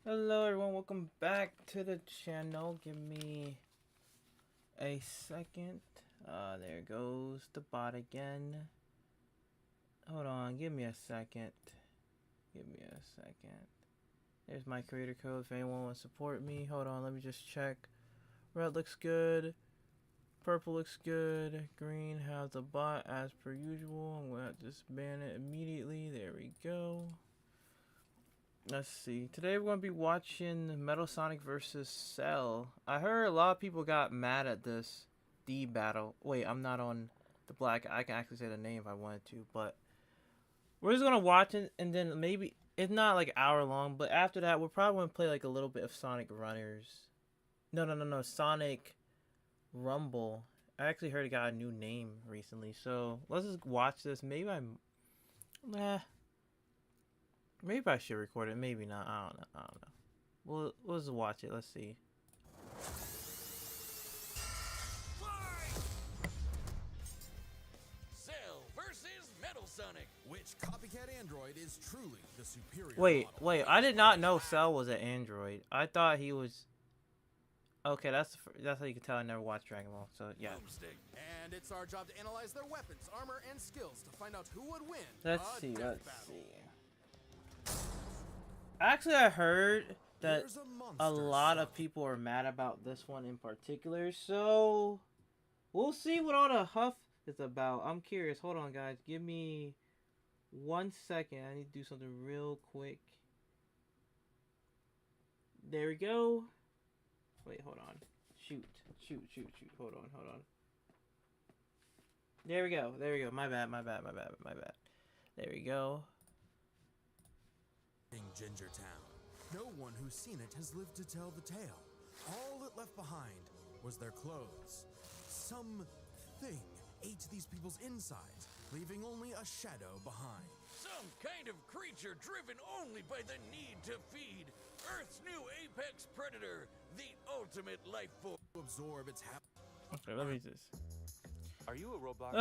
Hello everyone, welcome back to the channel. Give me a second. There goes the bot again. Hold on, give me a second. Give me a second. There's my creator code if anyone wants to support me. Hold on, let me just check. Red looks good. Purple looks good. Green has the bot as per usual. I'm gonna just ban it immediately. There we go. Let's see. Today we're going to be watching Metal Sonic versus Cell. I heard a lot of people got mad at this D battle. Wait, I'm not on the black. I can actually say the name if I wanted to, but we're just going to watch it and then maybe it's not like an hour long, but after that we're probably going to play like a little bit of Sonic Runners. No. Sonic Rumble. I actually heard it got a new name recently, so let's just watch this. Maybe I should record it. Maybe not. I don't know. We'll just watch it. Let's see. Cell versus Metal Sonic. Which copycat android is truly the superior Wait. I did not know Cell was an android. I thought he was. Okay, that's how you can tell I never watched Dragon Ball. So yeah. Boomstick. And it's our job to analyze their weapons, armor, and skills to find out who would win. Let's see. Actually, I heard that a lot of people are mad about this one in particular, so we'll see what all the huff is about. I'm curious. Hold on, guys. Give me 1 second. I need to do something real quick. There we go. Wait, hold on. Shoot. Hold on. There we go. My bad. There we go. In Ginger Town, no one who's seen it has lived to tell the tale. All it left behind was their clothes. Something ate these people's insides, leaving only a shadow behind. Some kind of creature driven only by the need to feed. Earth's new apex predator, the ultimate life form. Absorb its Okay, let me just. Are you a Roblox?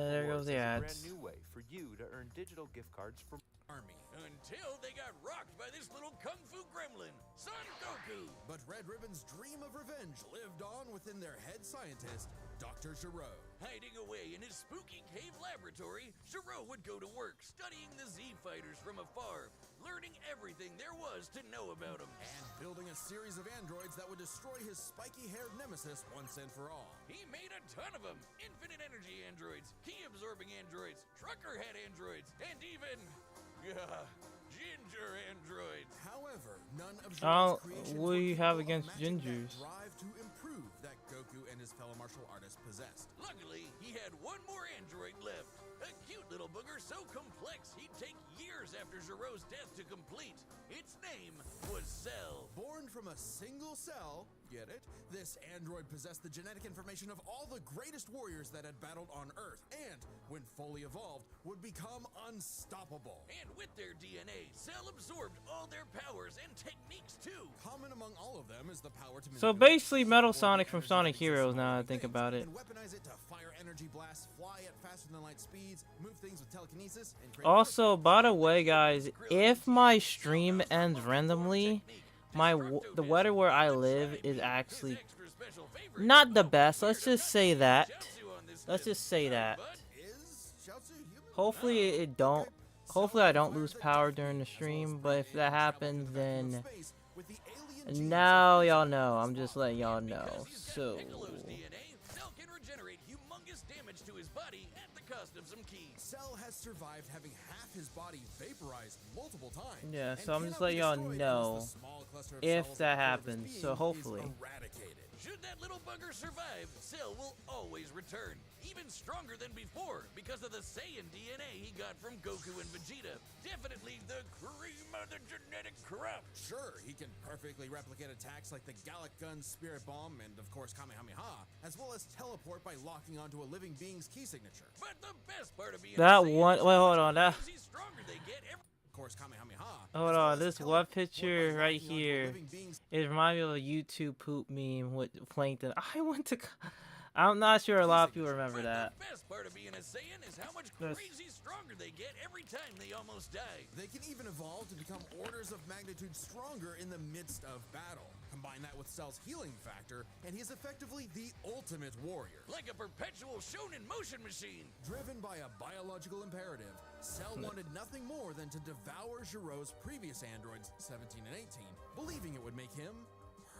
There goes the ads. A brand new way for you to earn digital gift cards from army. Until they got rocked by this little kung fu gremlin, Son Goku. But Red Ribbon's dream of revenge lived on within their head scientist, Dr. Giro. Hiding away in his spooky cave laboratory, Giro would go to work studying the Z-Fighters from afar, learning everything there was to know about them. And building a series of androids that would destroy his spiky-haired nemesis once and for all. He made a ton of them. Infinite energy androids, key-absorbing androids, trucker-head androids, and even... ginger androids. However, none of Giro's creations what do you have against gingers? Drive to improve that Goku and his fellow martial artists possessed. Luckily, he had one more android left. A cute little booger so complex he'd take years after Giro's death to complete. Its name was Cell. Born from a single cell, get it? This android possessed the genetic information of all the greatest warriors that had battled on Earth, and, when fully evolved, would become unstoppable. And with their DNA, Cell absorbed all their powers and techniques too. Common among all of them is the power to So basically, Metal Sonic from Sonic Heroes. Now I think about it. And weaponize it to fire energy blasts, fly at faster than light speeds, move things with telekinesis, and create Also, by the way, guys, if my stream ends randomly, the weather where I live is actually not the best. Let's just say that. Hopefully it don't. Hopefully I don't lose power during the stream. But if that happens, then now y'all know. I'm just letting y'all know. So. Cell has survived having half his body vaporized multiple times. Yeah, so I'm just letting y'all know if that happens. So hopefully. Should that little bugger survive, Cell will always return, even stronger than before because of the Saiyan DNA he got from Goku and Vegeta. Definitely the cream of the genetic crop. Sure, he can perfectly replicate attacks like the Gallic Gun, Spirit Bomb, and of course Kamehameha, as well as teleport by locking onto a living being's key signature. But the best part of being that one. Wait, hold on. That. Of course, Kamehameha. Hold on, this one picture right here, it reminds me of a YouTube poop meme with Plankton. I'm not sure a lot of people But remember that. the best part of being a Saiyan is how much Yes. crazy stronger they get every time they almost die. They can even evolve to become orders of magnitude stronger in the midst of battle. Combine that with Cell's healing factor, and he's effectively the ultimate warrior. Like a perpetual shonen motion machine. Driven by a biological imperative, Cell wanted nothing more than to devour Giro's previous androids, 17 and 18, believing it would make him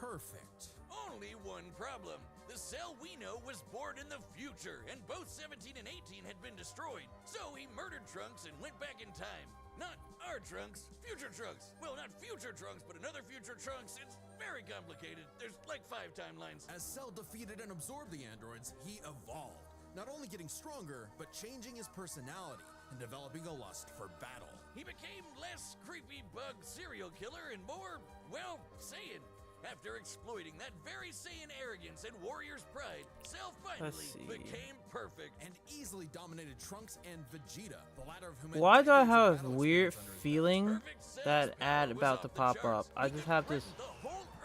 perfect. Only one problem. The Cell we know was born in the future, and both 17 and 18 had been destroyed. So he murdered Trunks and went back in time. Not our Trunks, future Trunks. Well, not future Trunks, but another future Trunks. It's very complicated. There's like 5 timelines. As Cell defeated and absorbed the androids, he evolved, not only getting stronger, but changing his personality and developing a lust for battle. He became less creepy bug serial killer and more, well, Saiyan. After exploiting that very Saiyan arrogance and warrior's pride, Cell finally became perfect. And easily dominated Trunks and Vegeta, the latter of whom... Why do I have a weird feeling that ad about to pop up? I just have this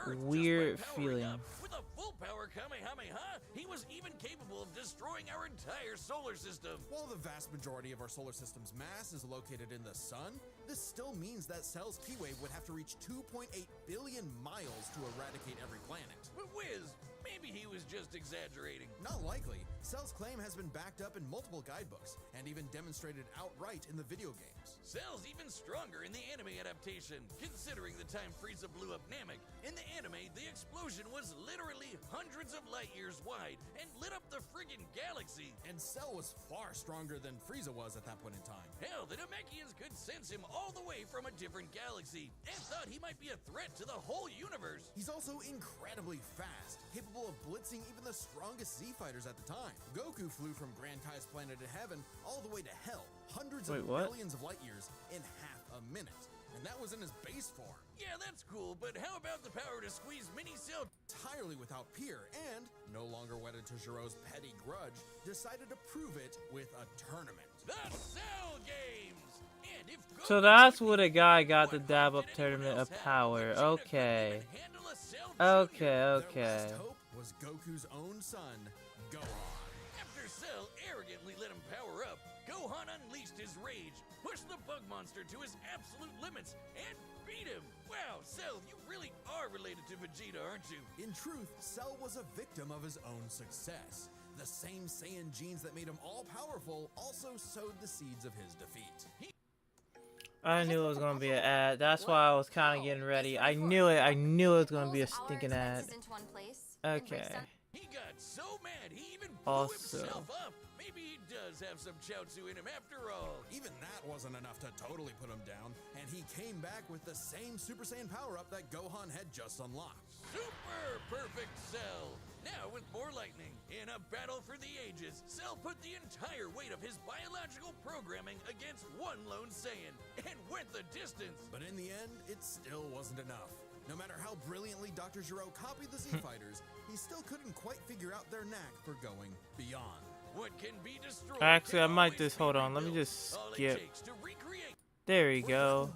weird feeling. With a full power Kamehameha, he was even capable of destroying our entire solar system. While the vast majority of our solar system's mass is located in the sun, this still means that Cell's key wave would have to reach 2.8 billion miles to eradicate every planet. But Wiz, maybe he was just exaggerating. Not likely. Cell's claim has been backed up in multiple guidebooks, and even demonstrated outright in the video games. Cell's even stronger in the anime adaptation, considering the time Frieza blew up Namek. In the anime, the explosion was literally hundreds of light years wide and lit up the friggin' galaxy. And Cell was far stronger than Frieza was at that point in time. Hell, the Namekians could sense him all the way from a different galaxy and thought he might be a threat to the whole universe. He's also incredibly fast, capable of blitzing even the strongest Z-fighters at the time. Goku flew from Grand Kai's planet of heaven all the way to hell, hundreds of millions of light years in half a minute. And that was in his base form. Yeah, that's cool, but how about the power to squeeze Mini Cell entirely without peer, and, no longer wedded to Giro's petty grudge, decided to prove it with a tournament. The Cell Games! And if So that's what a guy got the dab up tournament of power. Okay. Okay, Their okay. last hope was Goku's own son, Gohan. After Cell arrogantly let him power up, Gohan unleashed his rage, pushed the bug monster to his absolute limits, and beat him. Wow, Cell, you really are related to Vegeta, aren't you? In truth, Cell was a victim of his own success. The same Saiyan genes that made him all-powerful also sowed the seeds of his defeat. I knew it was gonna be an ad. That's why I was kind of getting ready. I knew it. I knew it was gonna be a stinking ad. Okay. He got so mad he even blew Also. himself up. Maybe he does have some Chaozu in him after all. Even that wasn't enough to totally put him down, and he came back with the same Super Saiyan power-up that Gohan had just unlocked. Super perfect Cell. Now with more lightning. In a battle for the ages, Cell put the entire weight of his biological programming against one lone Saiyan and went the distance. But in the end, it still wasn't enough. No matter how brilliantly Dr. Gero copied the Z-Fighters, he still couldn't quite figure out their knack for going beyond. What can be destroyed Actually, I can might always just be hold on. Let me rebuilt. just All it skip. takes to recreate. There we go.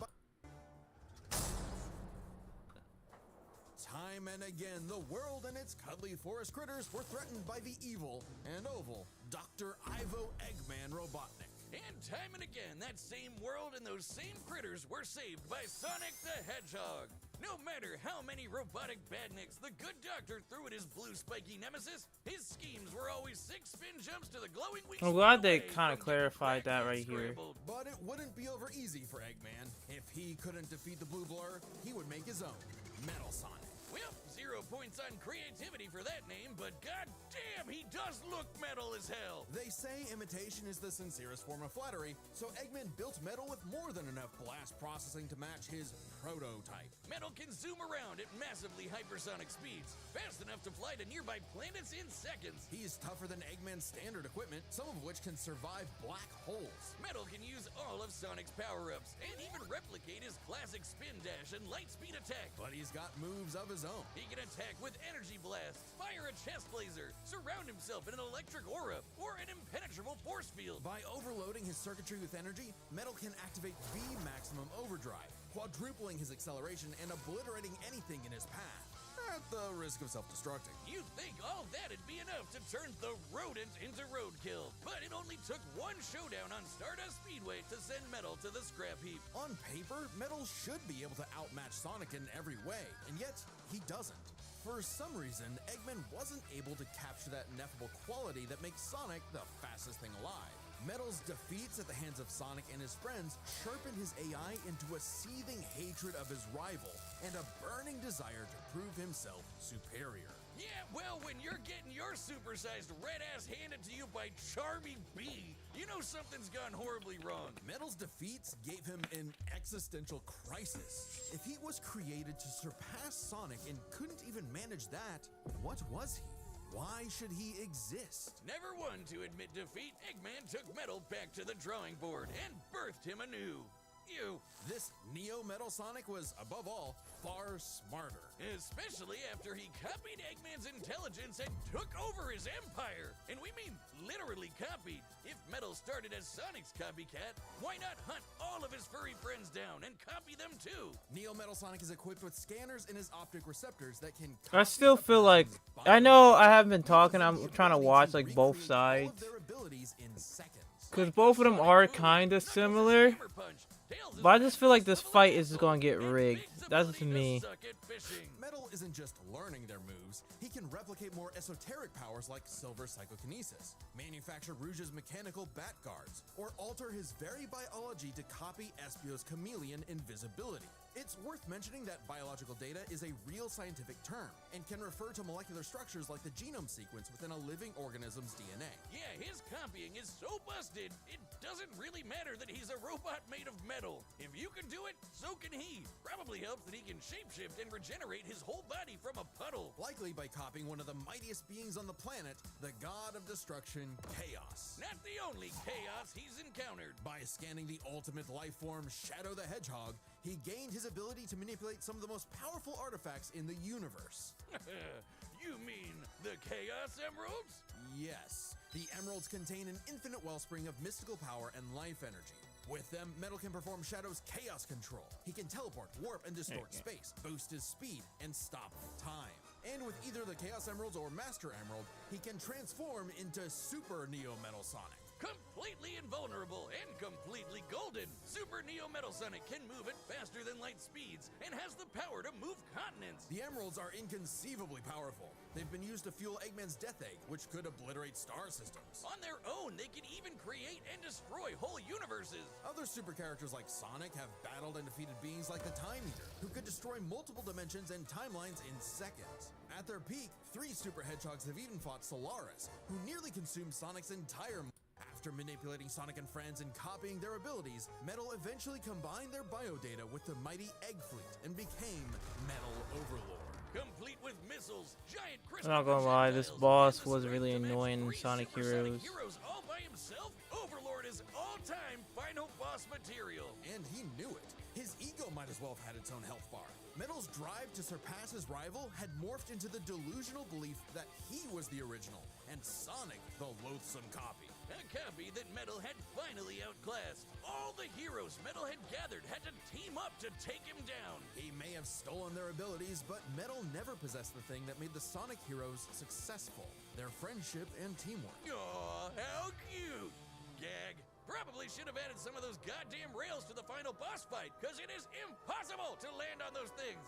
Time and again, the world and its cuddly forest critters were threatened by the evil and oval Dr. Ivo Eggman Robotnik. And time and again, that same world and those same critters were saved by Sonic the Hedgehog. No matter how many robotic badniks the good doctor threw at his blue spiky nemesis, his schemes were always 6 spin jumps to the glowing wings. I'm glad they kind of clarified that right here. But it wouldn't be over easy for Eggman. If he couldn't defeat the Blue Blur, he would make his own, Metal Sonic. Well, 0 points on creativity for that name, but goddamn, he does look metal as hell. They say imitation is the sincerest form of flattery, so Eggman built Metal with more than enough blast processing to match his prototype. Metal can zoom around at massively hypersonic speeds, fast enough to fly to nearby planets in seconds. He's tougher than Eggman's standard equipment, some of which can survive black holes. Metal can use all of Sonic's power-ups, and even replicate his classic spin dash and light speed attack. But he's got moves of his own. He can attack with energy blasts, fire a chest laser, surround himself in an electric aura, or an impenetrable force field. By overloading his circuitry with energy, Metal can activate V-Maximum Overdrive, quadrupling his acceleration and obliterating anything in his path. at the risk of self-destructing. You'd think all that'd be enough to turn the rodent into roadkill, but it only took one showdown on Stardust Speedway to send Metal to the scrap heap. On paper, Metal should be able to outmatch Sonic in every way, and yet he doesn't. For some reason, Eggman wasn't able to capture that ineffable quality that makes Sonic the fastest thing alive. Metal's defeats at the hands of Sonic and his friends sharpened his AI into a seething hatred of his rival and a burning desire to prove himself superior. Yeah, well, when you're getting your supersized red ass handed to you by Charmy B, you know something's gone horribly wrong. Metal's defeats gave him an existential crisis. If he was created to surpass Sonic and couldn't even manage that, what was he? Why should he exist? Never one to admit defeat, Eggman took Metal back to the drawing board and birthed him anew. This Neo Metal Sonic was, above all, far smarter. Especially after he copied Eggman's intelligence and took over his empire. And we mean literally copied. If Metal started as Sonic's copycat, why not hunt all of his furry friends down and copy them too? Neo Metal Sonic is equipped with scanners in his optic receptors that can... I still feel like, I know I haven't been talking, I'm trying to watch like both sides. Because both of them are kind of similar. But I just feel like this fight is just going to get rigged. That's just me. Metal isn't just learning their moves, he can replicate more esoteric powers like Silver Psychokinesis, manufacture Rouge's mechanical bat guards, or alter his very biology to copy Espio's chameleon invisibility. It's worth mentioning that biological data is a real scientific term and can refer to molecular structures like the genome sequence within a living organism's DNA. Yeah, his copying is so busted, it doesn't really matter that he's a robot made of metal. If you can do it, so can he. Probably helps that he can shapeshift and regenerate his whole body from a puddle. Likely by copying one of the mightiest beings on the planet, the god of destruction, Chaos. Not the only chaos he's encountered. By scanning the ultimate life form, Shadow the Hedgehog, he gained his ability to manipulate some of the most powerful artifacts in the universe. You mean the Chaos Emeralds? Yes. The emeralds contain an infinite wellspring of mystical power and life energy. With them, Metal can perform Shadow's chaos control. He can teleport, warp, and distort space, boost his speed, and stop time. And with either the Chaos Emeralds or Master Emerald, he can transform into Super Neo Metal Sonic. Completely invulnerable and completely golden, Super Neo Metal Sonic can move at faster than light speeds and has the power to move continents. The emeralds are inconceivably powerful. They've been used to fuel Eggman's Death Egg, which could obliterate star systems. On their own, they can even create and destroy whole universes. Other super characters like Sonic have battled and defeated beings like the Time Eater, who could destroy multiple dimensions and timelines in seconds. At their peak, 3 super hedgehogs have even fought Solaris, who nearly consumed Sonic's entire... After manipulating Sonic and friends and copying their abilities, Metal eventually combined their biodata with the mighty Egg Fleet and became Metal Overlord. Complete with missiles, giant crystal... I'm not gonna lie, this boss was really annoying in Sonic Heroes. Heroes all by himself? Overlord is all-time final boss material. And he knew it. His ego might as well have had its own health bar. Metal's drive to surpass his rival had morphed into the delusional belief that he was the original, and Sonic the loathsome copy. A copy that Metal had finally outclassed. All the heroes Metal had gathered had to team up to take him down. He may have stolen their abilities, but Metal never possessed the thing that made the Sonic heroes successful: their friendship and teamwork. Aw, how cute! Gag. Probably should have added some of those goddamn rails to the final boss fight, because it is impossible to land on those things.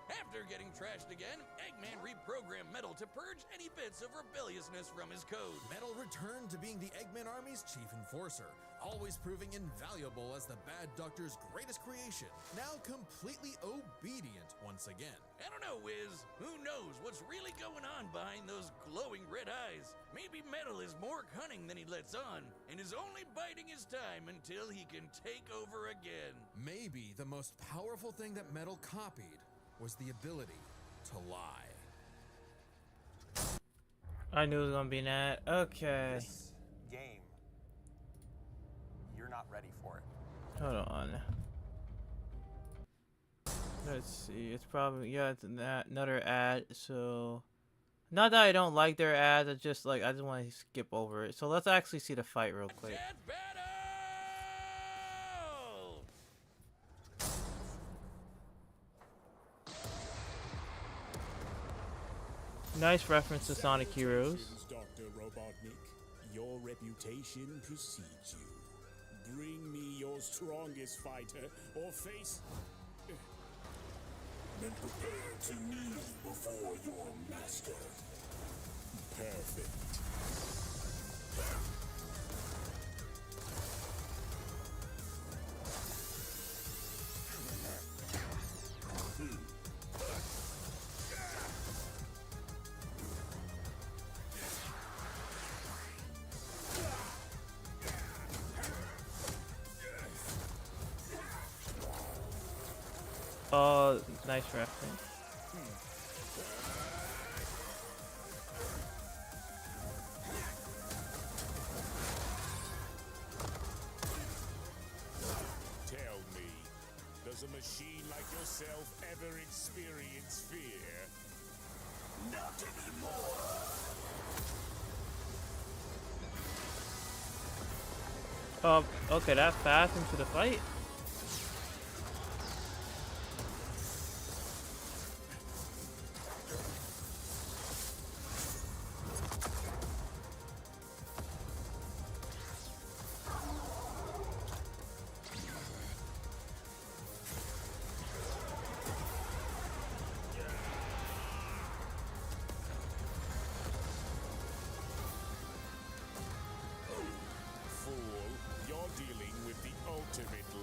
After getting trashed again, Eggman reprogrammed Metal to purge any bits of rebelliousness from his code. Metal returned to being the Eggman Army's chief enforcer, always proving invaluable as the Bad Doctor's greatest creation, now completely obedient once again. I don't know, Wiz. Who knows what's really going on behind those glowing red eyes? Maybe Metal is more cunning than he lets on, and is only biding his time until he can take over again. Maybe the most powerful thing that Metal copied was the ability to lie. I knew it was gonna be that. Okay. This game, you're not ready for it. Hold on. Let's see. It's probably, yeah, it's another ad. So, not that I don't like their ads. I just want to skip over it. So let's actually see the fight real quick. Death battle! Nice reference to Sonic Heroes. Dr. Robotnik, your reputation precedes you. Bring me your strongest fighter or face... Then prepare to kneel before your master. Perfect. Oh, nice reference. Tell me, does a machine like yourself ever experience fear? Not anymore. Okay, that fast into the fight?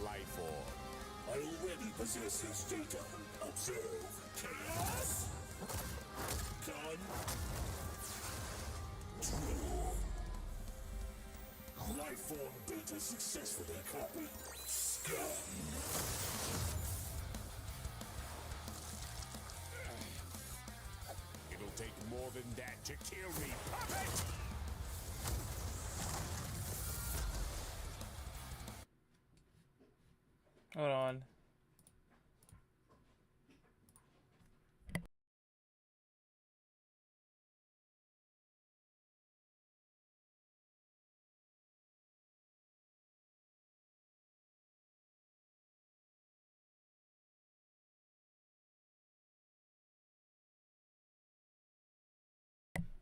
Life form. I already possess his data. Observe. Chaos. Done. True. Life form beta successfully copied. Scum. It'll take more than that to kill me, puppet! Hold on.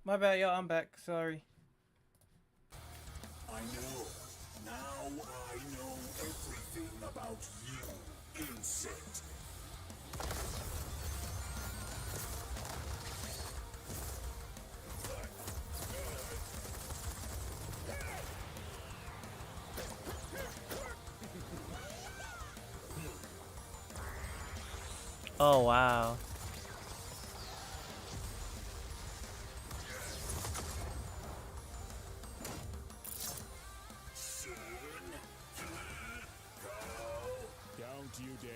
My bad, y'all. I'm back. Sorry. I know. Now I know everything about you, insect. Oh, wow. Don't you dare.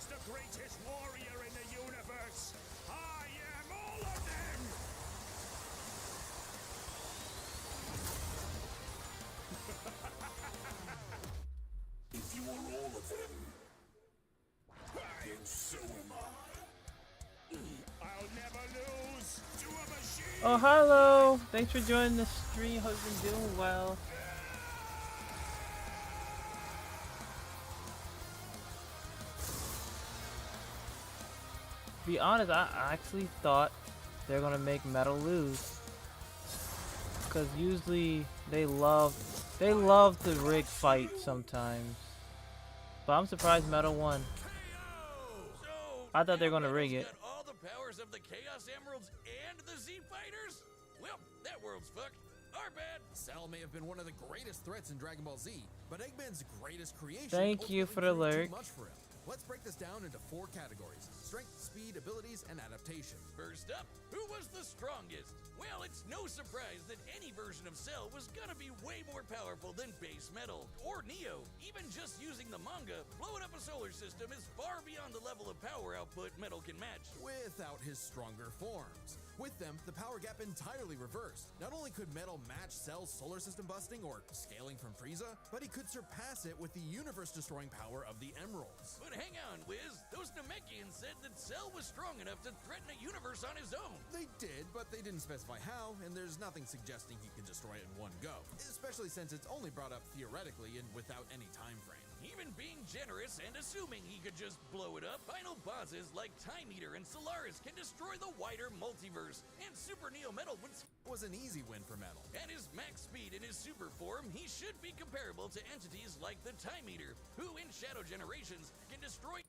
The greatest warrior in the universe. I am all of them. If you are all of them, then so am I. I'll never lose to a machine. Oh, hello. Thanks for joining the stream. Hope you've been doing well. To be honest, I actually thought they're gonna make Metal lose, because usually they love to rig fights sometimes. But I'm surprised Metal won. I thought they were gonna rig it. Got all the powers of the Chaos Emeralds and the Z Fighters? Well, that world's fucked. Our bad. Cell may have been one of the greatest threats in Dragon Ball Z, but Eggman's greatest creation. Thank you for the ultimately lyric. proved too much for him. Let's break this down into 4 categories: strength, speed, abilities, and adaptation. First up, who was the strongest? Well, it's no surprise that any version of Cell was gonna be way more powerful than base Metal or Neo. Even just using the manga, blowing up a solar system is far beyond the level of power output Metal can match. Without his stronger forms. With them, the power gap entirely reversed. Not only could Metal match Cell's solar system busting or scaling from Frieza, but he could surpass it with the universe-destroying power of the Emeralds. But hang on, Wiz. Those Namekians said that Cell was strong enough to threaten a universe on his own. They did, but they didn't specify how, and there's nothing suggesting he can destroy it in one go. Especially since it's only brought up theoretically and without any time frame. Even being generous and assuming he could just blow it up, final bosses like Time Eater and Solaris can destroy the wider multiverse, and Super Neo Metal was an easy win for Metal. At his max speed in his super form, he should be comparable to entities like the Time Eater, who in Shadow Generations can destroy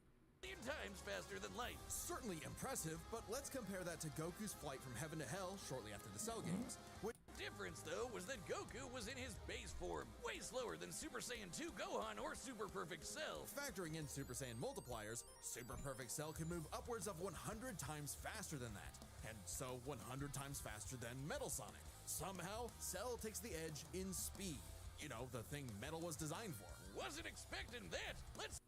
times faster than light. Certainly impressive, but let's compare that to Goku's flight from heaven to hell shortly after the Cell games. The difference, though, was that Goku was in his base form, way slower than Super Saiyan 2 Gohan or Super Perfect Cell. Factoring in Super Saiyan multipliers, Super Perfect Cell can move upwards of 100 times faster than that, and so 100 times faster than Metal Sonic. Somehow, Cell takes the edge in speed. You know, the thing Metal was designed for. Wasn't expecting that. Let's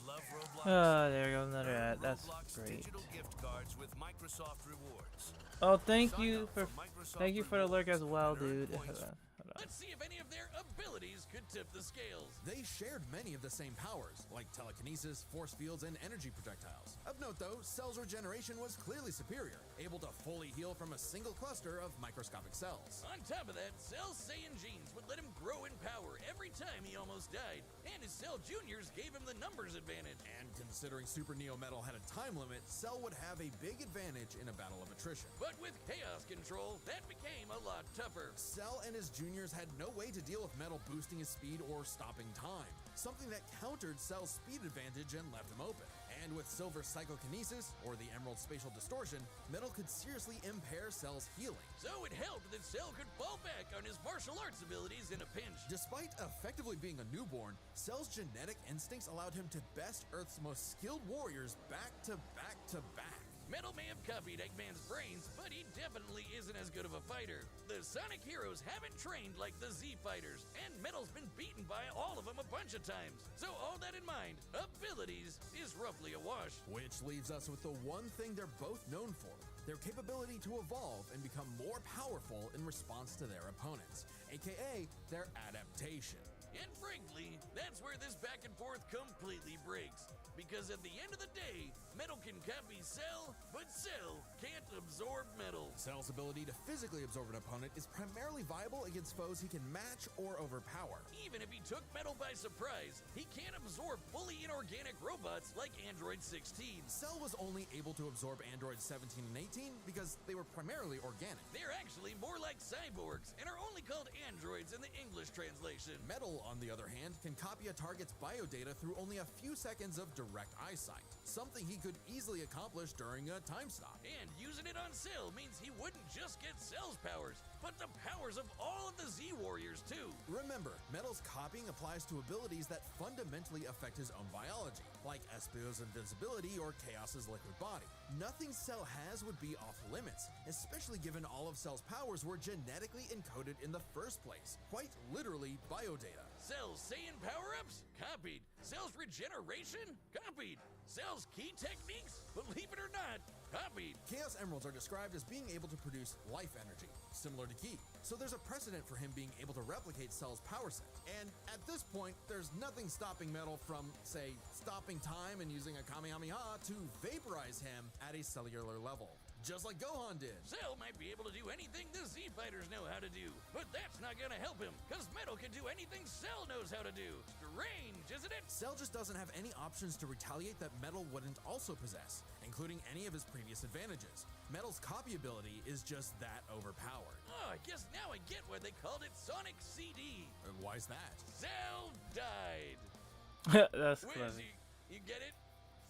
Love Roblox? There goes another ad. That's Roblox great. digital gift cards with Microsoft Rewards. Oh, thank Sign you up for Microsoft the lurk as Rewards well, and earn dude. points. Hold on. Let's see if any of their abilities could tip the scales. They shared many of the same powers, like telekinesis, force fields, and energy projectiles. Of note though, Cell's regeneration was clearly superior, able to fully heal from a single cluster of microscopic cells. On top of that, Cell's Saiyan genes would let him grow in power every time he almost died, and his Cell Juniors gave him the numbers advantage. And considering Super Neo Metal had a time limit, Cell would have a big advantage in a battle of attrition. But with Chaos Control, that became a lot tougher. Cell and his juniors had no way to deal with Metal boosting his speed or stopping time, something that countered Cell's speed advantage and left him open. And with Silver Psychokinesis, or the Emerald Spatial Distortion, Metal could seriously impair Cell's healing. So it helped that Cell could fall back on his martial arts abilities in a pinch. Despite effectively being a newborn, Cell's genetic instincts allowed him to best Earth's most skilled warriors back to back to back. Metal may have copied Eggman's brains, but he definitely isn't as good of a fighter. The Sonic heroes haven't trained like the Z fighters, and Metal's been beaten by all of them a bunch of times. So all that in mind, abilities is roughly a wash. Which leaves us with the one thing they're both known for, their capability to evolve and become more powerful in response to their opponents, aka their adaptation. And frankly, that's where this back and forth completely breaks. Because at the end of the day, Metal can copy Cell, but Cell can't absorb Metal. Cell's ability to physically absorb an opponent is primarily viable against foes he can match or overpower. Even if he took Metal by surprise, he can't absorb fully inorganic robots like Android 16. Cell was only able to absorb Androids 17 and 18 because they were primarily organic. They're actually more like cyborgs and are only called androids in the English translation. Metal, on the other hand, can copy a target's biodata through only a few seconds of direct eyesight, something he could easily accomplish during a time stop. And using it on Cell means he wouldn't just get Cell's powers, but the powers of all of the Z Warriors too. Remember, Metal's copying applies to abilities that fundamentally affect his own biology, like Espio's invincibility or Chaos's liquid body. Nothing Cell has would be off limits, especially given all of Cell's powers were genetically encoded in the first place, quite literally biodata. Cell's Saiyan power-ups? Copied. Cell's regeneration? Copied. Cell's key techniques? Believe it or not, copied. Chaos Emeralds are described as being able to produce life energy, similar to Ki. So there's a precedent for him being able to replicate Cell's power set. And at this point, there's nothing stopping Metal from, say, stopping time and using a Kamehameha to vaporize him at a cellular level. Just like Gohan did. Cell might be able to do anything the Z fighters know how to do, but that's not gonna help him, cause Metal can do anything Cell knows how to do. Strange, isn't it? Cell just doesn't have any options to retaliate that Metal wouldn't also possess, including any of his previous advantages. Metal's copy ability is just that overpowered. Oh, I guess now I get why they called it Sonic CD. Why's that? Cell died. That's Wiz, clever. you get it?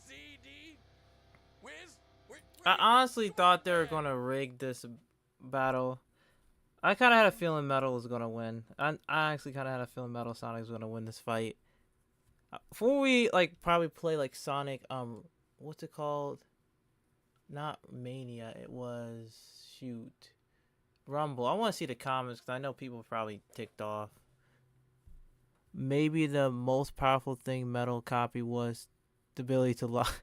CD? Wiz? I honestly thought they were gonna rig this battle. I kind of had a feeling Metal was gonna win. I actually kind of had a feeling Metal Sonic was gonna win this fight. Before we probably play Sonic, what's it called? Not Mania. It was Rumble. I want to see the comments because I know people probably ticked off. Maybe the most powerful thing Metal copy was the ability to lock.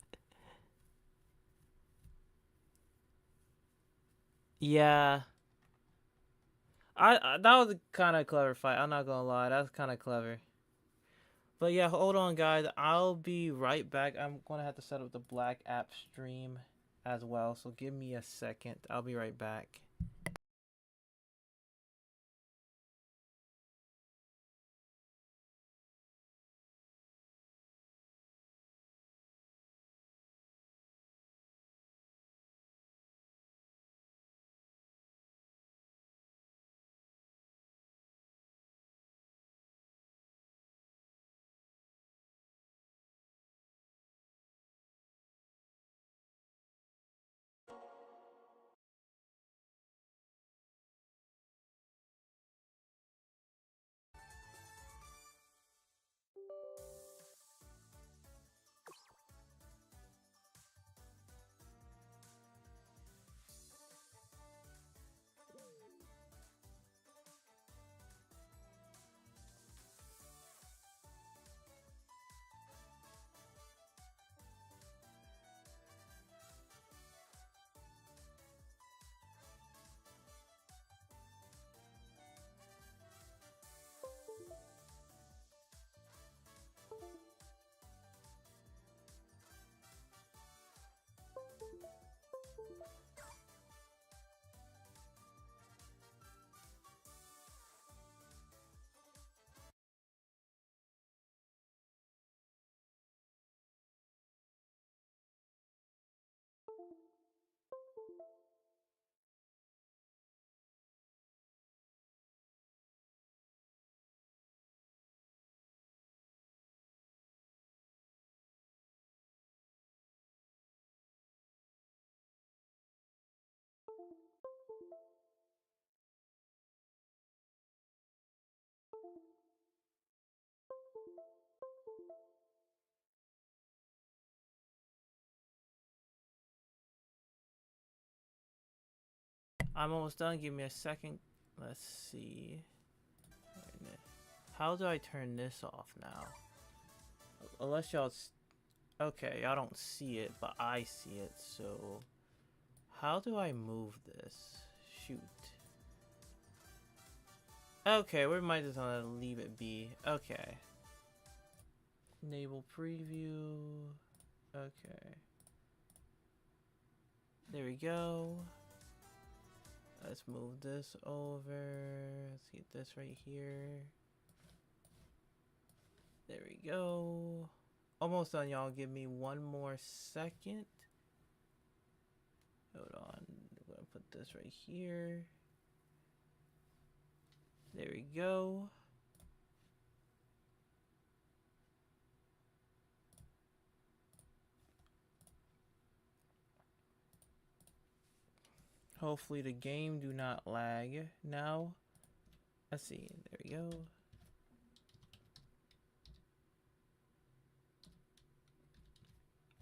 Yeah. I that was a kind of clever fight. I'm not gonna lie, that's kind of clever. But yeah, hold on, guys. I'll be right back. I'm gonna have to set up the Black app stream as well, so give me a second. I'll be right back. I'm almost done. Give me a second. Let's see. How do I turn this off now? Unless y'all... Okay, y'all don't see it, but I see it, so... How do I move this? Shoot. Okay, we might just want to leave it be. Okay. Enable preview. Okay. There we go. Let's move this over. Let's get this right here. There we go. Almost done, y'all. Give me one more second. Hold on. I'm gonna put this right here. There we go. Hopefully the game do not lag now. Let's see. There we go.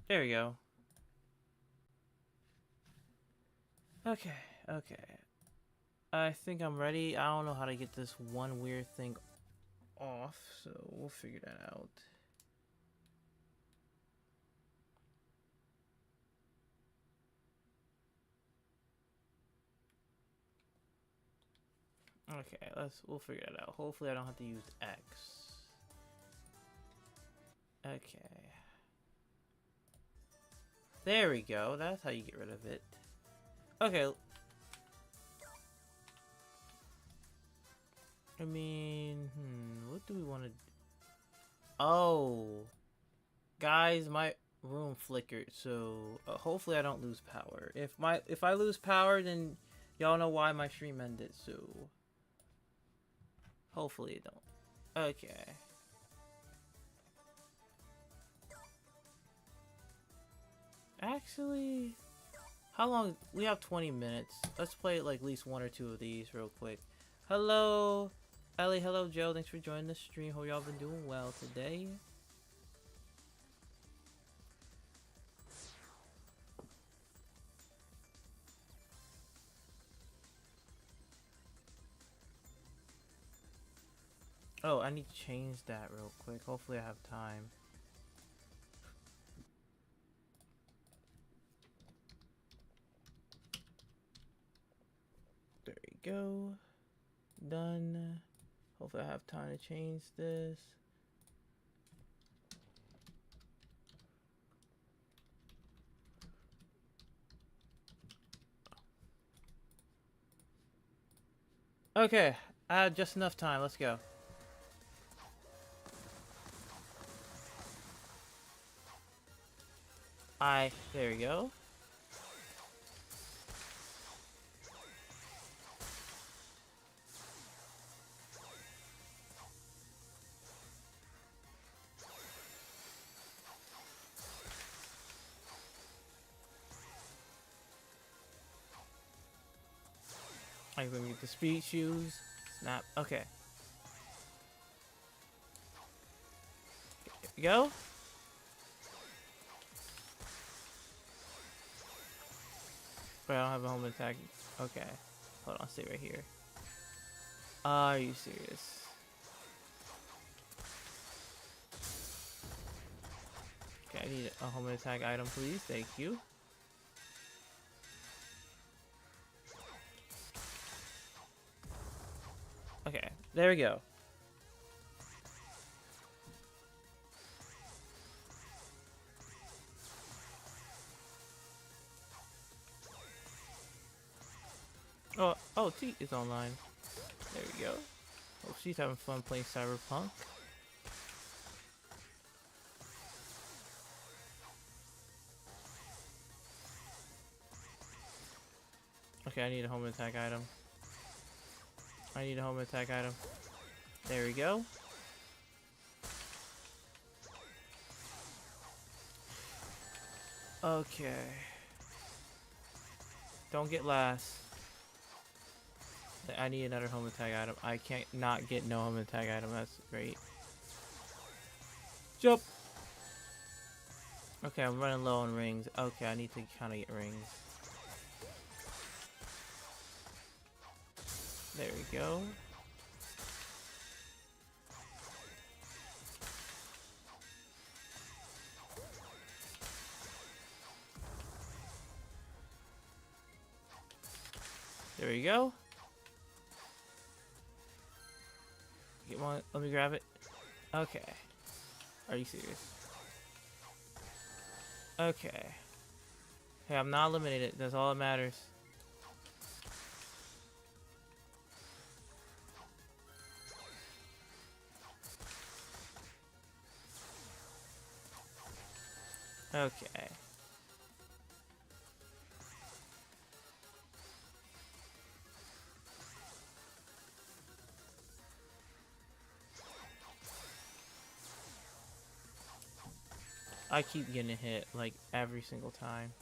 There we go. Okay, okay. I think I'm ready. I don't know how to get this one weird thing off, so we'll figure that out. Okay, we'll figure it out. Hopefully I don't have to use X. Okay. There we go. That's how you get rid of it. Okay. I mean, what do we want to do? Oh. Guys, my room flickered, so hopefully I don't lose power. If I lose power, then y'all know why my stream ended, so hopefully it don't. Okay. Actually, how long? We have 20 minutes. Let's play like at least one or two of these real quick. Hello, Ellie. Hello, Joe. Thanks for joining the stream. Hope y'all been doing well today. Oh, I need to change that real quick. Hopefully I have time. go. Done. Hopefully I have time to change this. Okay, I had just enough time. Let's go. There we go. I'm gonna get the speed shoes. Snap. Okay. Here we go. But I don't have a home attack. Okay. Hold on, stay right here. Are you serious? Okay, I need a home attack item, please. Thank you. Okay, there we go. Oh, T is online. There we go. Oh, she's having fun playing Cyberpunk. Okay, I need a home attack item. I need a home attack item. There we go. Okay. Don't get last. I need another home attack item. I can't not get no home attack item. That's great. Jump! Okay, I'm running low on rings. Okay, I need to kind of get rings. There we go. There we go. Get one. Let me grab it. Okay. Are you serious? Okay. Hey, I'm not eliminated. That's all that matters. Okay. I keep getting hit, like, every single time.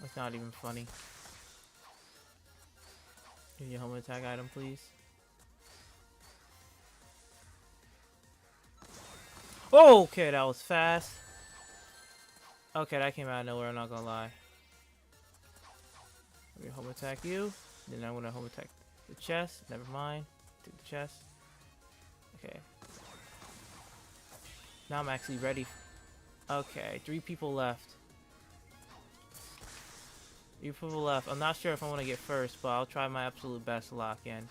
It's not even funny. Give me a home attack item, please. Oh, okay, that was fast. Okay, that came out of nowhere, I'm not gonna lie. Let me home attack you. Then I'm gonna home attack the chest. Never mind. Take the chest. Okay. Now I'm actually ready. Okay, 3 people left. 3 people left. I'm not sure if I want to get first, but I'll try my absolute best to lock in.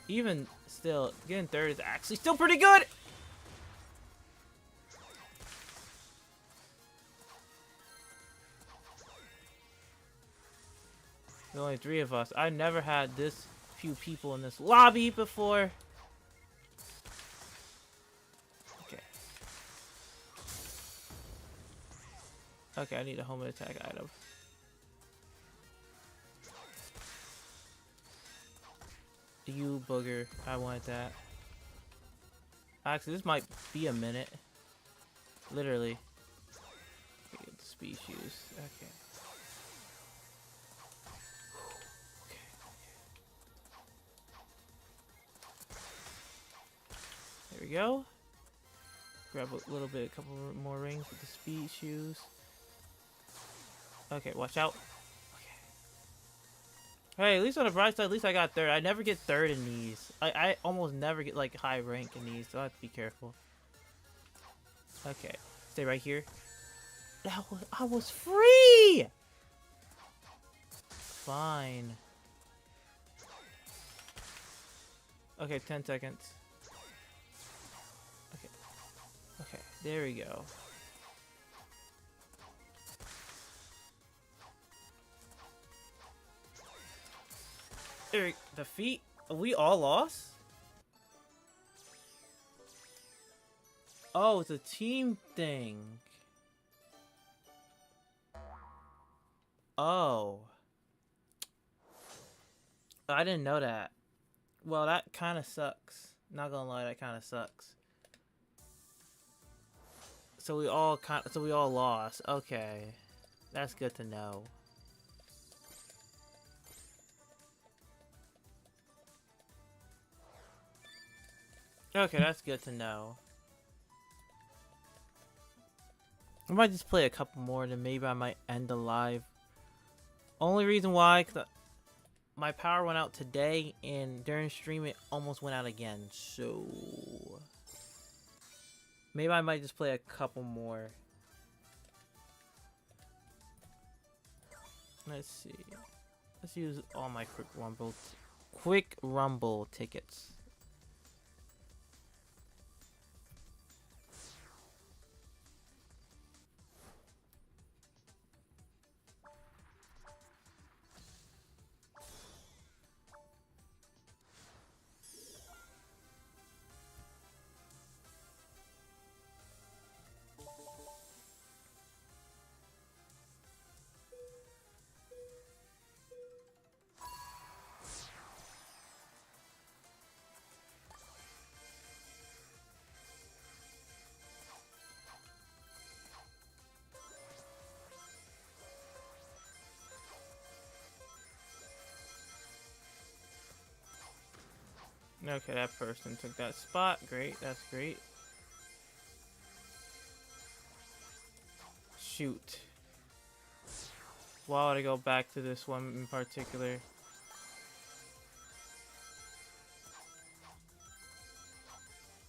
Even still, getting third is actually still pretty good! There's only 3 of us. I never had this few people in this lobby before. Okay, I need a home attack item. You booger. I wanted that. Actually, this might be a minute. Literally. Okay, get the speed shoes. Okay. There we go. Grab a little bit, a couple more rings with the speed shoes. Okay, watch out. Okay. Hey, at least on the bright side, at least I got third. I never get third in these. I almost never get like high rank in these, so I have to be careful. Okay, stay right here. I was free! Fine. Okay, 10 seconds. Okay. Okay, there we go. There, defeat? We all lost? Oh, it's a team thing. Oh. I didn't know that. Well, that kind of sucks. Not gonna lie, that kind of sucks. So we all lost. Okay. That's good to know. Okay, that's good to know. I might just play a couple more, then maybe I might end the live. Only reason why, cause my power went out today, and during stream it almost went out again. So maybe I might just play a couple more. Let's see. Let's use all my quick rumble tickets. Okay, that person took that spot. Great, that's great. Shoot. Why would I go back to this one in particular?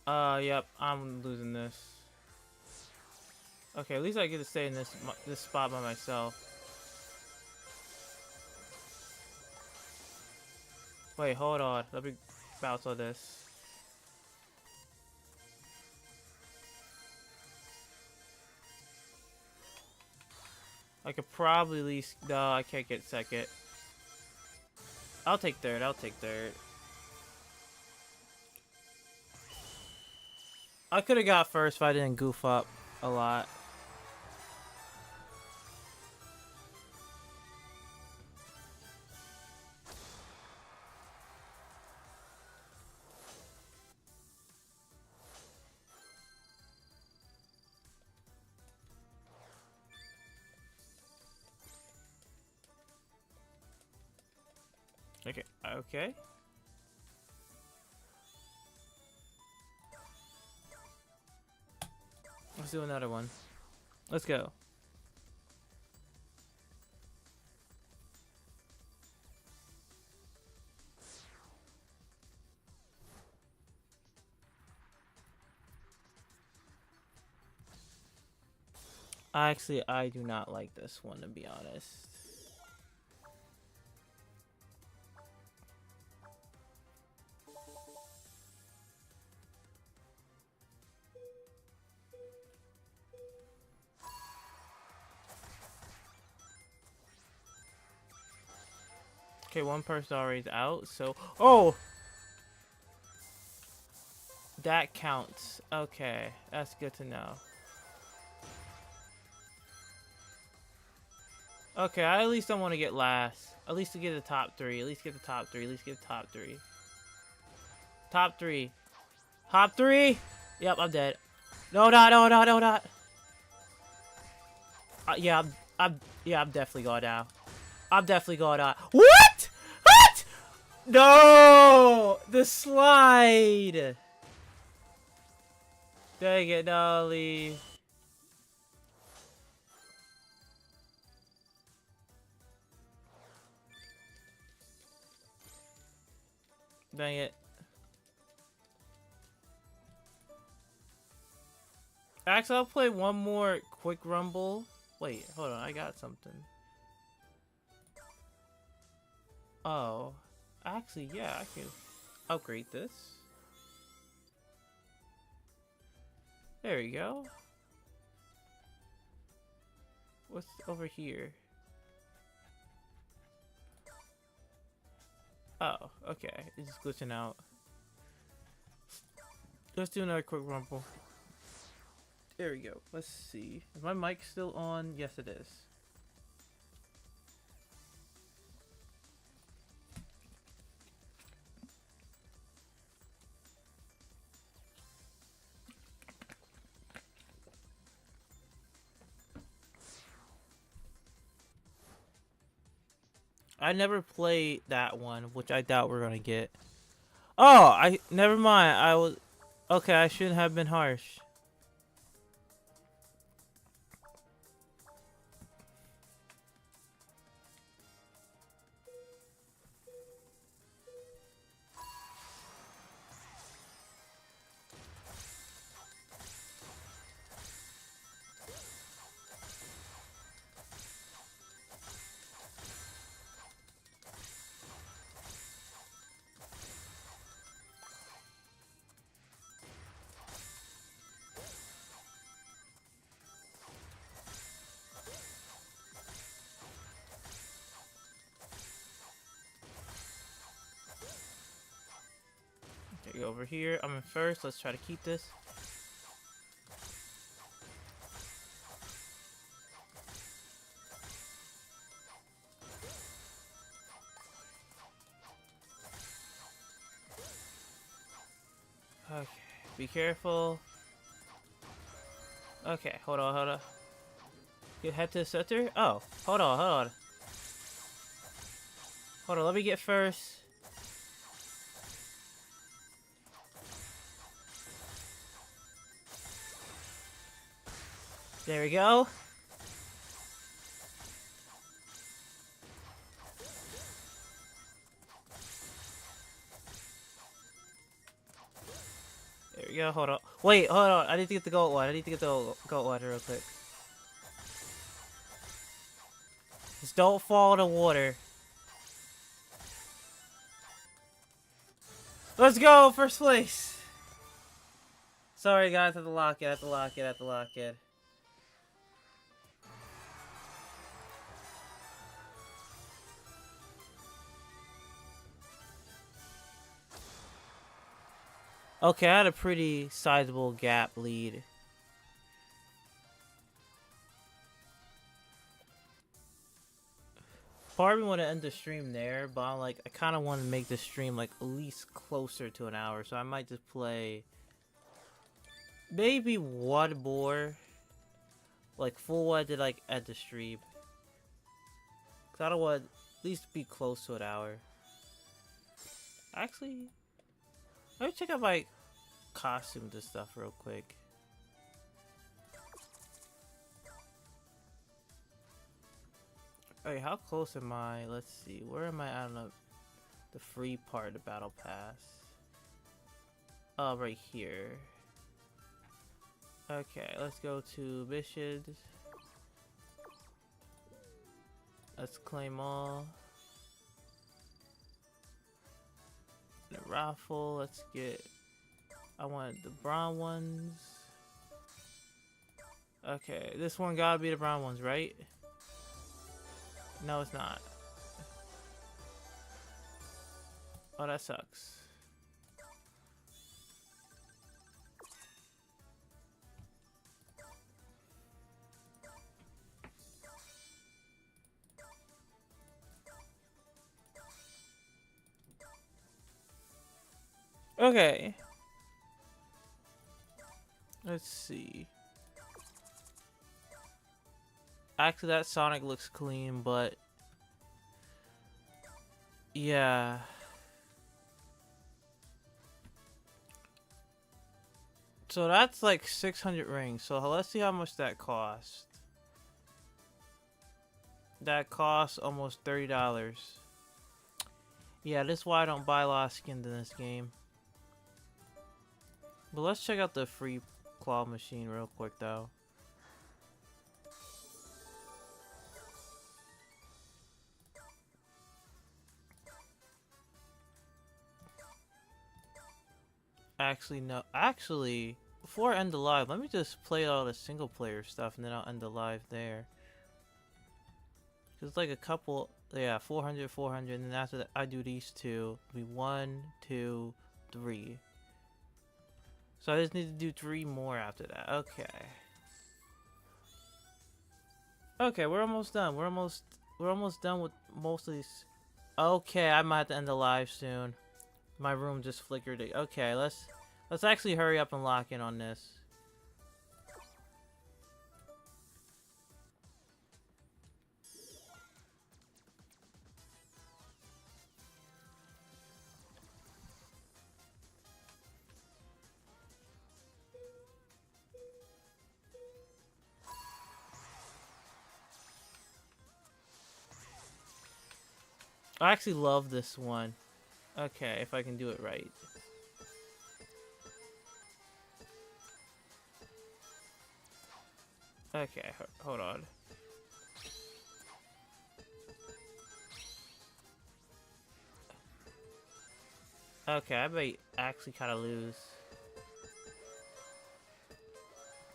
Yep, I'm losing this. Okay, at least I get to stay in this spot by myself. Wait, hold on. Let me bounce on this. I could probably at least... No, I can't get second. I'll take third. I'll take third. I could have got first if I didn't goof up a lot. Okay, okay. Let's do another one. Let's go. Actually, I do not like this one, to be honest. Okay, one person already out, so... Oh! That counts. Okay, that's good to know. Okay, I at least don't want to get last. At least to get the top three. At least get the top three. At least get the top three. Top three. Top three! Yep, I'm dead. No, not. Yeah, I'm definitely going down. I'm definitely going down. What? What? No! The slide! Dang it, Dolly. Dang it. Actually, I'll play one more quick rumble. Wait, hold on, I got something. Oh. Actually, yeah, I can. upgrade this. There we go. What's over here? Oh, okay. It's just glitching out. Let's do another quick rumble. There we go. Let's see. Is my mic still on? Yes, it is. I never played that one, which I doubt we're gonna get. Oh, never mind. I was okay. I shouldn't have been harsh. Okay, go over here. I'm in first. Let's try to keep this. Okay, be careful. Okay, hold on, hold on. You head to the center? Oh, hold on, hold on. Hold on, let me get first. There we go. There we go, hold on. Wait, hold on. I need to get the gold one. I need to get the gold one real quick. Just don't fall in the water. Let's go! First place! Sorry guys, I have to lock it, I have to lock it, I have to lock it. Okay, I had a pretty sizable gap lead. Part of me want to end the stream there, but I'm like, I kind of want to make the stream like at least closer to an hour, so I might just play maybe one more, like full one to like end the stream. Cause I don't want to at least be close to an hour. Actually, let me check out my costumes and stuff real quick. Alright, how close am I? Let's see. Where am I at on the free part of the battle pass? Oh, right here. Okay, let's go to missions. Let's claim all. The raffle, let's get... I want the brown ones. Okay, this one gotta be the brown ones, right? No, it's not. Oh, that sucks. Okay. Let's see. Actually, that Sonic looks clean, but... yeah. So that's like 600 rings. So let's see how much that cost. That costs almost $30. Yeah, this is why I don't buy a lot of skins in this game. But let's check out the free claw machine real quick though. Actually, no. Actually, before I end the live, let me just play all the single player stuff and then I'll end the live there. Cause like a couple, yeah, 400, 400, and then after that, I do these two. It'll be 1, 2, 3. So I just need to do 3 more after that. Okay. Okay, we're almost done. We're almost done with most of these. Okay, I might have to end the live soon. My room just flickered. Okay, let's actually hurry up and lock in on this. I actually love this one. Okay, if I can do it right. Okay, hold on. Okay, I might actually kind of lose.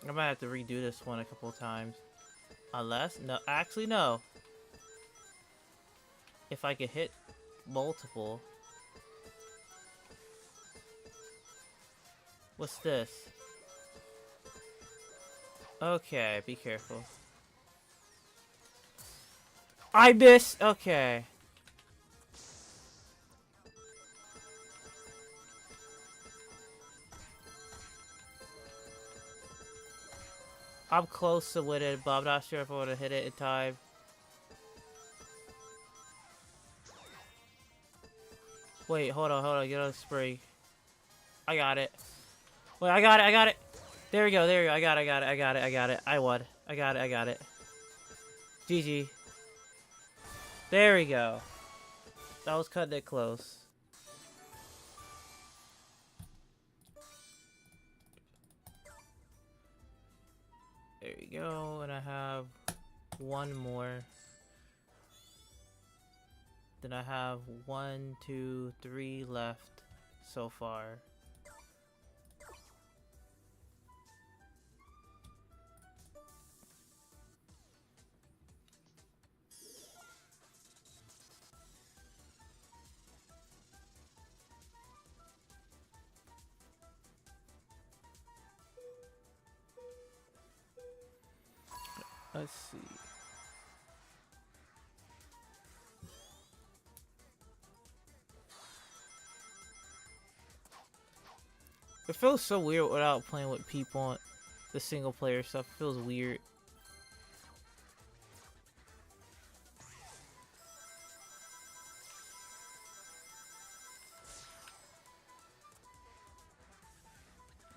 I might have to redo this one a couple times. Unless, no, actually no. If I could hit multiple. What's this? Okay, be careful. I missed! Okay. I'm close to with it, but I'm not sure if I would have hit it in time. Wait, hold on, get on the spray. I got it. Wait, I got it. There we go, I got it. I won. I got it. GG. There we go. That was cutting it close. There we go, and I have one more. Then I have 1, 2, 3 left so far. Let's see. It feels so weird without playing with people on the single player stuff. It feels weird.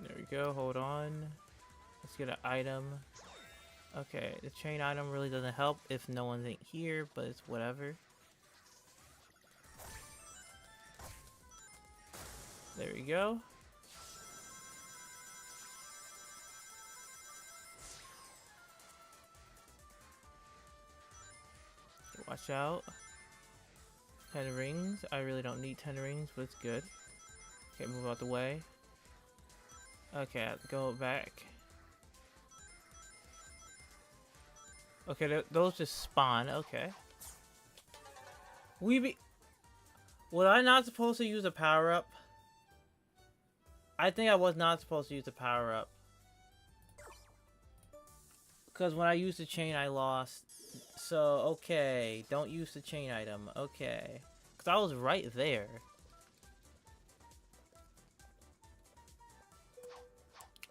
There we go, hold on. Let's get an item. Okay, the chain item really doesn't help if no one's in here, but it's whatever. There we go. Watch out. 10 rings. I really don't need 10 rings, but it's good. Okay, move out the way. Okay, I have to go back. Okay, those just spawn. Okay. Was I not supposed to use a power-up? I think I was not supposed to use a power-up. Because when I used the chain, I lost. So, okay. Don't use the chain item. Okay. Because I was right there.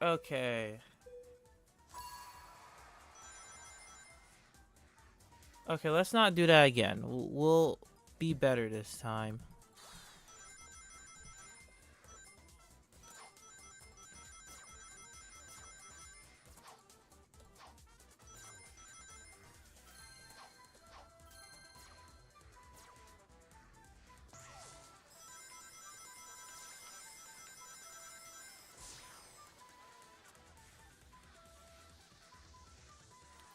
Okay. Okay, let's not do that again. We'll be better this time.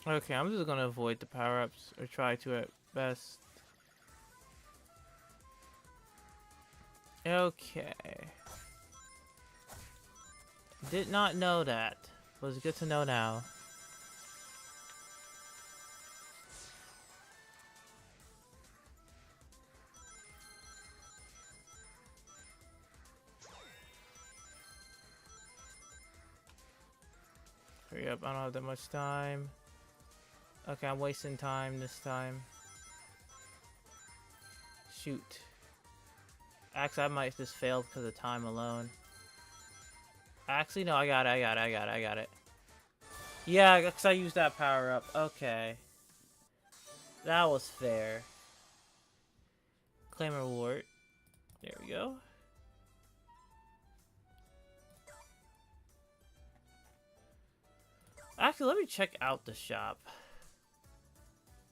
Okay, I'm just gonna avoid the power-ups, or try to at best. Okay. Did not know that. But it's good to know now. Hurry up, I don't have that much time. Okay, I'm wasting time this time. Shoot. Actually, I might just fail because of time alone. Actually, no, I got it. Yeah, because I used that power up. Okay. That was fair. Claim reward. There we go. Actually, let me check out the shop.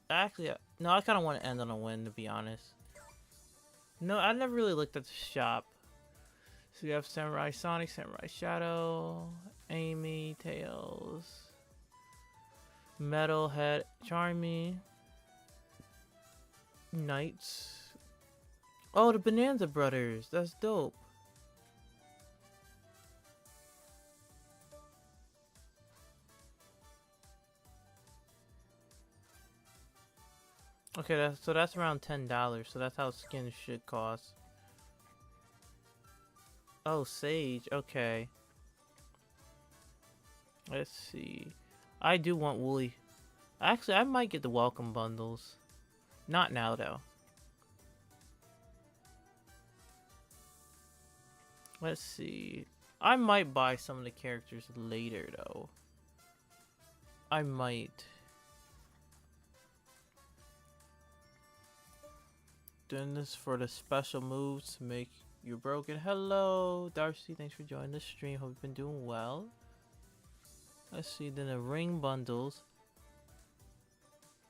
Actually, no, I kind of want to end on a win, to be honest. No, I never really looked at the shop. So you have Samurai Sonic, Samurai Shadow, Amy, Tails, Metalhead, Charmy, Knights. Oh, the Bonanza Brothers. That's dope. Okay, so that's around $10. So that's how skins should cost. Oh, Sage. Okay. Let's see. I do want Wooly. Actually, I might get the welcome bundles. Not now, though. Let's see. I might buy some of the characters later, though. I might. Doing this for the special moves to make you broken. Hello, Darcy. Thanks for joining the stream. Hope you've been doing well. Let's see. Then the ring bundles.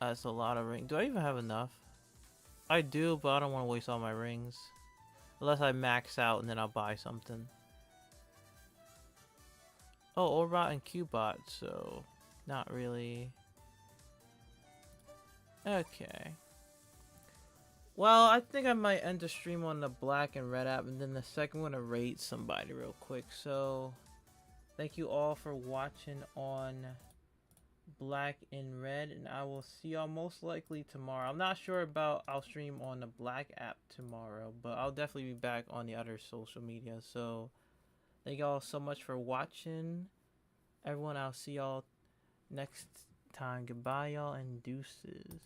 That's a lot of rings. Do I even have enough? I do, but I don't want to waste all my rings. Unless I max out and then I'll buy something. Oh, Orbot and Cubot, so not really. Okay. Well, I think I might end the stream on the black and red app, and then the second one to rate somebody real quick. So, thank you all for watching on black and red, and I will see y'all most likely tomorrow. I'm not sure about I'll stream on the black app tomorrow, but I'll definitely be back on the other social media. So, thank y'all so much for watching. Everyone, I'll see y'all next time. Goodbye, y'all, and deuces.